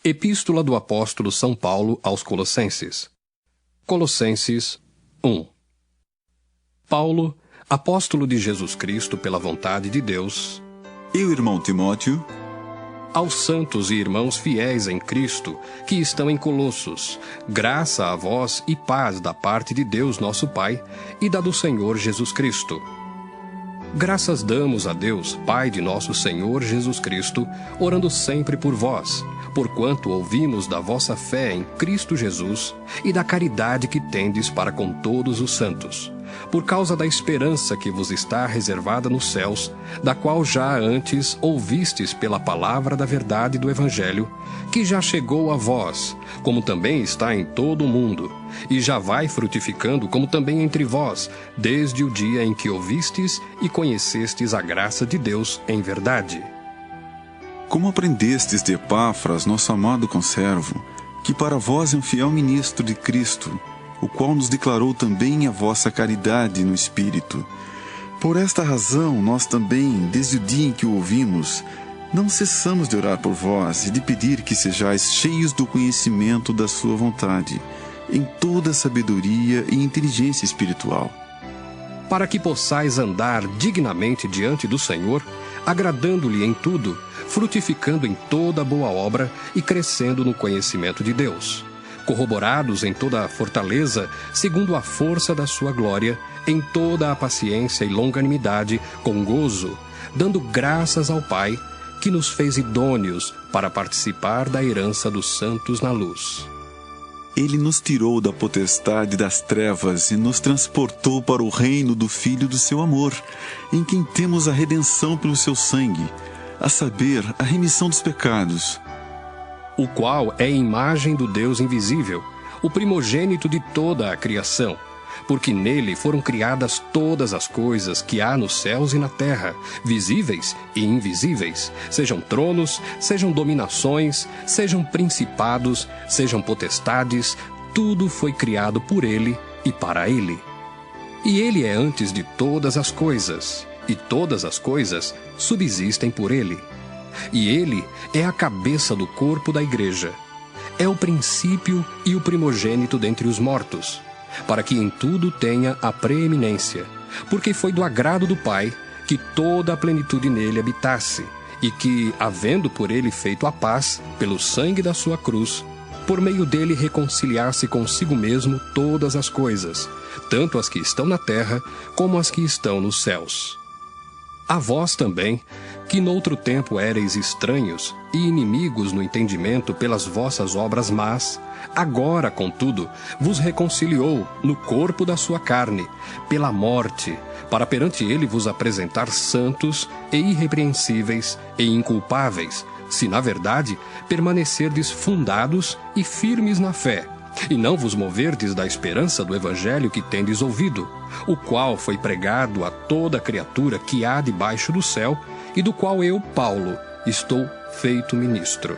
Epístola do Apóstolo São Paulo aos Colossenses. Colossenses 1. Paulo, apóstolo de Jesus Cristo pela vontade de Deus, e o irmão Timóteo, aos santos e irmãos fiéis em Cristo, que estão em Colossos, graça a vós e paz da parte de Deus nosso Pai e da do Senhor Jesus Cristo. Graças damos a Deus, Pai de nosso Senhor Jesus Cristo, orando sempre por vós, porquanto ouvimos da vossa fé em Cristo Jesus e da caridade que tendes para com todos os santos, por causa da esperança que vos está reservada nos céus, da qual já antes ouvistes pela palavra da verdade do Evangelho, que já chegou a vós, como também está em todo o mundo, e já vai frutificando como também entre vós, desde o dia em que ouvistes e conhecestes a graça de Deus em verdade. Como aprendestes de Epáfras, nosso amado conservo, que para vós é um fiel ministro de Cristo, o qual nos declarou também a vossa caridade no Espírito. Por esta razão, nós também, desde o dia em que o ouvimos, não cessamos de orar por vós e de pedir que sejais cheios do conhecimento da sua vontade, em toda sabedoria e inteligência espiritual, para que possais andar dignamente diante do Senhor, agradando-lhe em tudo, frutificando em toda boa obra e crescendo no conhecimento de Deus, corroborados em toda a fortaleza, segundo a força da sua glória, em toda a paciência e longanimidade, com gozo, dando graças ao Pai, que nos fez idôneos para participar da herança dos santos na luz. Ele nos tirou da potestade das trevas e nos transportou para o reino do Filho do seu amor, em quem temos a redenção pelo seu sangue, a saber, a remissão dos pecados, o qual é a imagem do Deus invisível, o primogênito de toda a criação, porque nele foram criadas todas as coisas que há nos céus e na terra, visíveis e invisíveis, sejam tronos, sejam dominações, sejam principados, sejam potestades, tudo foi criado por ele e para ele. E ele é antes de todas as coisas, e todas as coisas subsistem por ele. E ele é a cabeça do corpo da igreja. É o princípio e o primogênito dentre os mortos, para que em tudo tenha a preeminência, porque foi do agrado do Pai que toda a plenitude nele habitasse, e que, havendo por ele feito a paz, pelo sangue da sua cruz, por meio dele reconciliasse consigo mesmo todas as coisas, tanto as que estão na terra como as que estão nos céus. A vós também, que noutro tempo éreis estranhos e inimigos no entendimento pelas vossas obras más, agora, contudo, vos reconciliou no corpo da sua carne, pela morte, para perante ele vos apresentar santos e irrepreensíveis e inculpáveis, se na verdade permanecerdes fundados e firmes na fé, e não vos moverdes da esperança do Evangelho que tendes ouvido, o qual foi pregado a toda criatura que há debaixo do céu, e do qual eu, Paulo, estou feito ministro.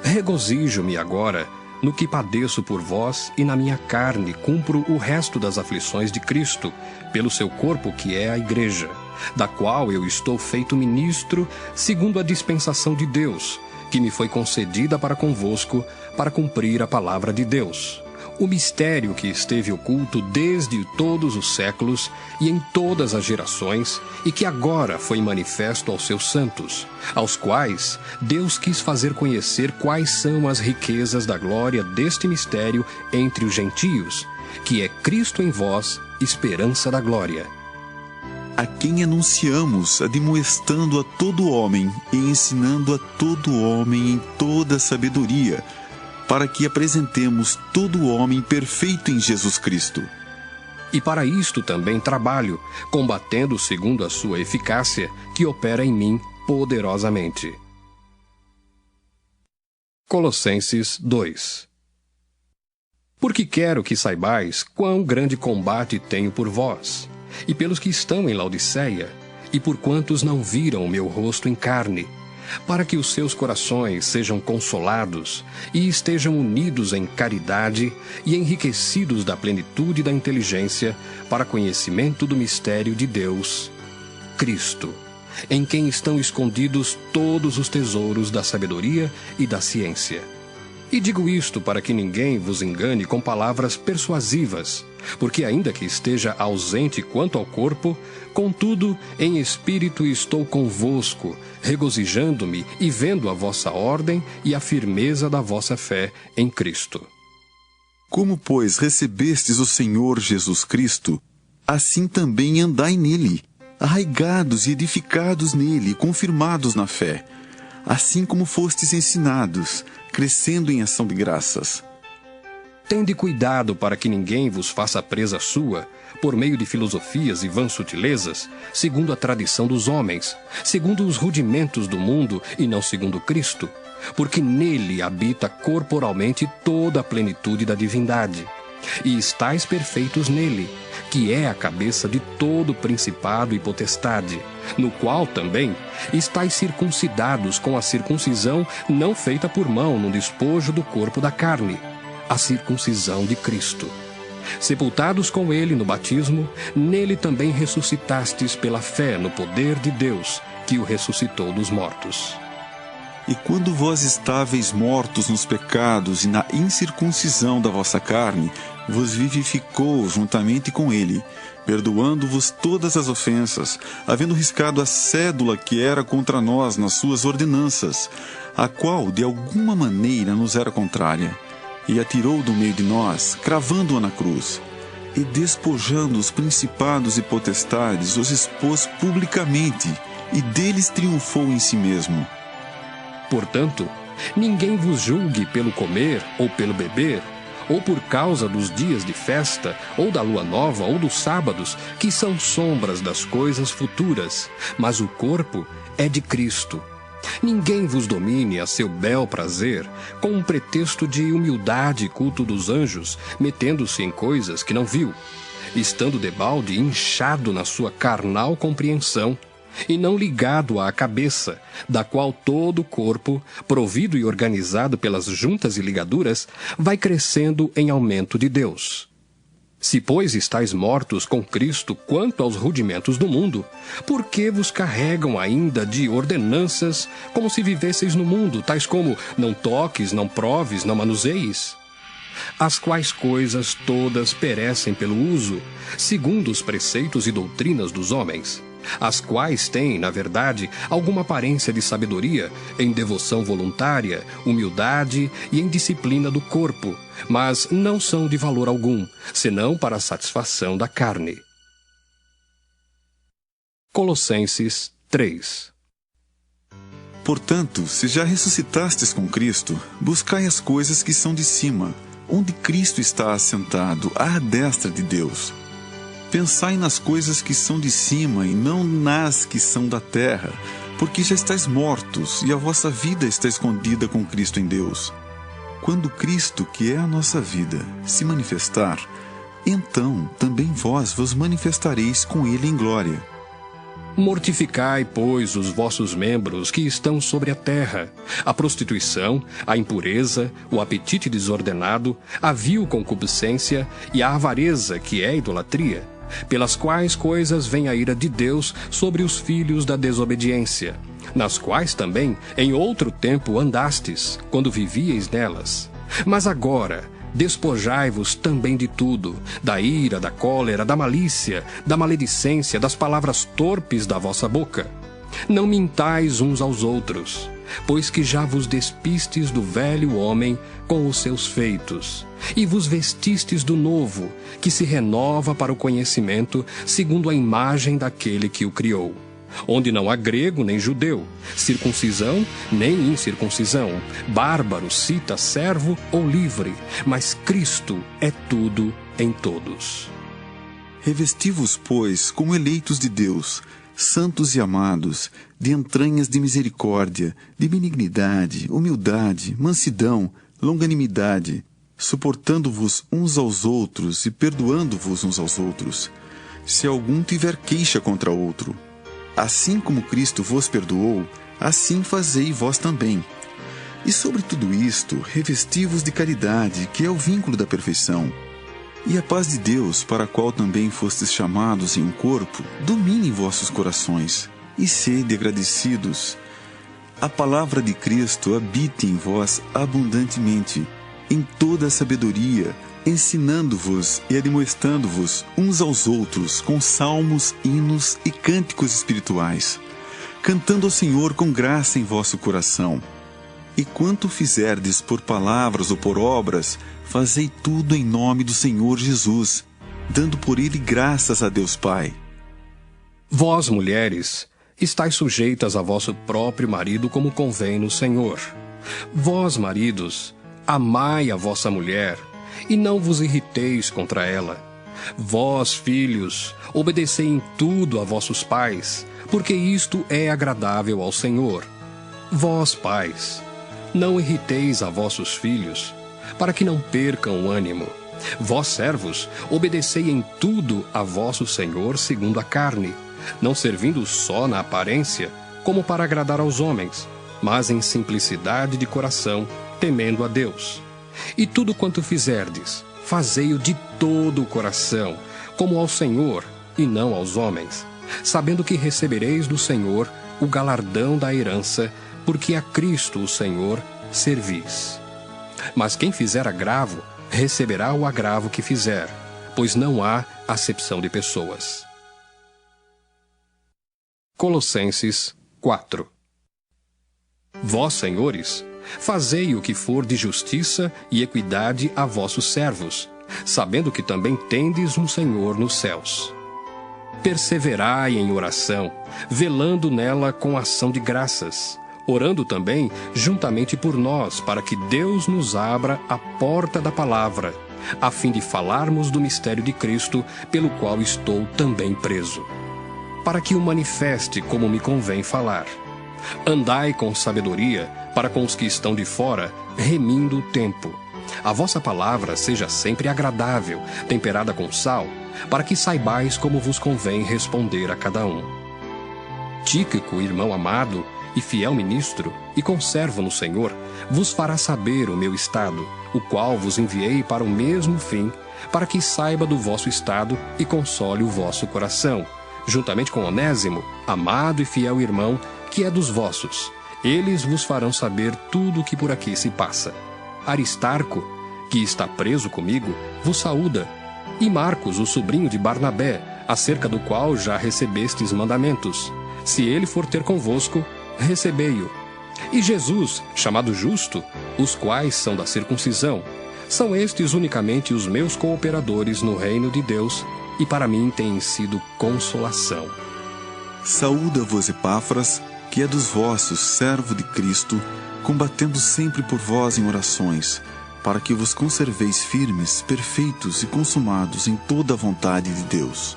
Regozijo-me agora no que padeço por vós, e na minha carne cumpro o resto das aflições de Cristo, pelo seu corpo que é a Igreja, da qual eu estou feito ministro, segundo a dispensação de Deus, que me foi concedida para convosco, para cumprir a palavra de Deus, o mistério que esteve oculto desde todos os séculos e em todas as gerações, e que agora foi manifesto aos seus santos, aos quais Deus quis fazer conhecer quais são as riquezas da glória deste mistério entre os gentios, que é Cristo em vós, esperança da glória. A quem anunciamos, admoestando a todo homem e ensinando a todo homem em toda sabedoria, para que apresentemos todo o homem perfeito em Jesus Cristo. E para isto também trabalho, combatendo segundo a sua eficácia, que opera em mim poderosamente. Colossenses 2. Porque quero que saibais quão grande combate tenho por vós, e pelos que estão em Laodiceia, e por quantos não viram o meu rosto em carne, para que os seus corações sejam consolados e estejam unidos em caridade e enriquecidos da plenitude da inteligência para conhecimento do mistério de Deus, Cristo, em quem estão escondidos todos os tesouros da sabedoria e da ciência. E digo isto para que ninguém vos engane com palavras persuasivas, porque ainda que esteja ausente quanto ao corpo, contudo, em espírito estou convosco, regozijando-me e vendo a vossa ordem e a firmeza da vossa fé em Cristo. Como, pois, recebestes o Senhor Jesus Cristo, assim também andai nele, arraigados e edificados nele, confirmados na fé, assim como fostes ensinados, crescendo em ação de graças. Tende cuidado para que ninguém vos faça presa sua, por meio de filosofias e vãs sutilezas, segundo a tradição dos homens, segundo os rudimentos do mundo e não segundo Cristo, porque nele habita corporalmente toda a plenitude da divindade. E estáis perfeitos nele, que é a cabeça de todo principado e potestade, no qual também estáis circuncidados com a circuncisão não feita por mão no despojo do corpo da carne, a circuncisão de Cristo. Sepultados com ele no batismo, nele também ressuscitastes pela fé no poder de Deus, que o ressuscitou dos mortos. E quando vós estáveis mortos nos pecados e na incircuncisão da vossa carne, vos vivificou juntamente com ele, perdoando-vos todas as ofensas, havendo riscado a cédula que era contra nós nas suas ordenanças, a qual de alguma maneira nos era contrária, e a tirou do meio de nós, cravando-a na cruz, e despojando os principados e potestades, os expôs publicamente, e deles triunfou em si mesmo. Portanto, ninguém vos julgue pelo comer ou pelo beber, ou por causa dos dias de festa, ou da lua nova, ou dos sábados, que são sombras das coisas futuras, mas o corpo é de Cristo. Ninguém vos domine a seu bel prazer, com um pretexto de humildade e culto dos anjos, metendo-se em coisas que não viu, estando debalde inchado na sua carnal compreensão, e não ligado à cabeça, da qual todo o corpo, provido e organizado pelas juntas e ligaduras, vai crescendo em aumento de Deus. Se, pois, estáis mortos com Cristo quanto aos rudimentos do mundo, por que vos carregam ainda de ordenanças como se vivesseis no mundo, tais como não toques, não proves, não manuseis? As quais coisas todas perecem pelo uso, segundo os preceitos e doutrinas dos homens, as quais têm, na verdade, alguma aparência de sabedoria, em devoção voluntária, humildade e em disciplina do corpo, mas não são de valor algum, senão para a satisfação da carne. Colossenses 3. Portanto, se já ressuscitastes com Cristo, buscai as coisas que são de cima, onde Cristo está assentado à destra de Deus. Pensai nas coisas que são de cima e não nas que são da terra, porque já estáis mortos e a vossa vida está escondida com Cristo em Deus. Quando Cristo, que é a nossa vida, se manifestar, então também vós vos manifestareis com Ele em glória. Mortificai, pois, os vossos membros que estão sobre a terra, a prostituição, a impureza, o apetite desordenado, a vil concupiscência e a avareza, que é a idolatria, pelas quais coisas vem a ira de Deus sobre os filhos da desobediência, nas quais também em outro tempo andastes, quando vivieis nelas. Mas agora despojai-vos também de tudo, da ira, da cólera, da malícia, da maledicência, das palavras torpes da vossa boca. Não mintais uns aos outros, pois que já vos despistes do velho homem com os seus feitos, e vos vestistes do novo, que se renova para o conhecimento, segundo a imagem daquele que o criou. Onde não há grego nem judeu, circuncisão nem incircuncisão, bárbaro, cita, servo ou livre, mas Cristo é tudo em todos. Revesti-vos, pois, como eleitos de Deus, santos e amados, de entranhas de misericórdia, de benignidade, humildade, mansidão, longanimidade, suportando-vos uns aos outros e perdoando-vos uns aos outros, se algum tiver queixa contra outro. Assim como Cristo vos perdoou, assim fazei vós também. E sobre tudo isto, revesti-vos de caridade, que é o vínculo da perfeição. E a paz de Deus, para a qual também fostes chamados em um corpo, domine vossos corações, e sede agradecidos. A palavra de Cristo habite em vós abundantemente, em toda a sabedoria, ensinando-vos e admoestando-vos uns aos outros com salmos, hinos e cânticos espirituais, cantando ao Senhor com graça em vosso coração. E quanto fizerdes por palavras ou por obras, fazei tudo em nome do Senhor Jesus, dando por ele graças a Deus Pai. Vós, mulheres, estáis sujeitas a vosso próprio marido como convém no Senhor. Vós, maridos, amai a vossa mulher, e não vos irriteis contra ela. Vós, filhos, obedecei em tudo a vossos pais, porque isto é agradável ao Senhor. Vós, pais, não irriteis a vossos filhos, para que não percam o ânimo. Vós, servos, obedecei em tudo a vosso Senhor segundo a carne, não servindo só na aparência, como para agradar aos homens, mas em simplicidade de coração, temendo a Deus. E tudo quanto fizerdes, fazei-o de todo o coração, como ao Senhor, e não aos homens, sabendo que recebereis do Senhor o galardão da herança, porque a Cristo o Senhor servis. Mas quem fizer agravo, receberá o agravo que fizer, pois não há acepção de pessoas. Colossenses 4. Vós, senhores, fazei o que for de justiça e equidade a vossos servos, sabendo que também tendes um Senhor nos céus. Perseverai em oração, velando nela com ação de graças, orando também juntamente por nós, para que Deus nos abra a porta da palavra, a fim de falarmos do mistério de Cristo, pelo qual estou também preso, para que o manifeste como me convém falar. Andai com sabedoria para com os que estão de fora, remindo o tempo. A vossa palavra seja sempre agradável, temperada com sal, para que saibais como vos convém responder a cada um. Tíquico, irmão amado e fiel ministro, e conservo no Senhor, vos fará saber o meu estado, o qual vos enviei para o mesmo fim, para que saiba do vosso estado e console o vosso coração, juntamente com Onésimo, amado e fiel irmão, que é dos vossos. Eles vos farão saber tudo o que por aqui se passa. Aristarco, que está preso comigo, vos saúda, e Marcos, o sobrinho de Barnabé, acerca do qual já recebestes mandamentos. Se ele for ter convosco, recebei-o. E Jesus, chamado Justo, os quais são da circuncisão, são estes unicamente os meus cooperadores no reino de Deus, e para mim têm sido consolação. Saúda-vos Epáfras, que é dos vossos, servo de Cristo, combatendo sempre por vós em orações, para que vos conserveis firmes, perfeitos e consumados em toda a vontade de Deus.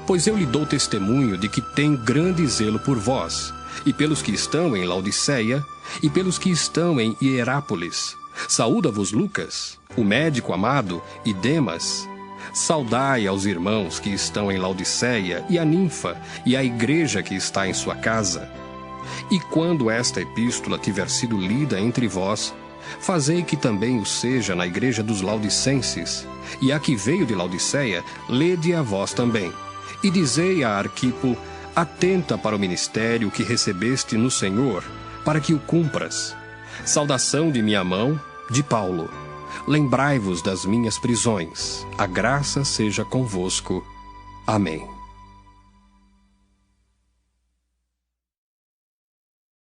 Pois eu lhe dou testemunho de que tem grande zelo por vós, e pelos que estão em Laodiceia, e pelos que estão em Hierápolis. Saúda-vos Lucas, o médico amado, e Demas. Saudai aos irmãos que estão em Laodiceia, e a Ninfa, e a igreja que está em sua casa. E quando esta epístola tiver sido lida entre vós, fazei que também o seja na igreja dos Laodicenses, e a que veio de Laodiceia, lede a vós também. E dizei a Arquipo: atenta para o ministério que recebeste no Senhor, para que o cumpras. Saudação de minha mão, de Paulo. Lembrai-vos das minhas prisões. A graça seja convosco. Amém.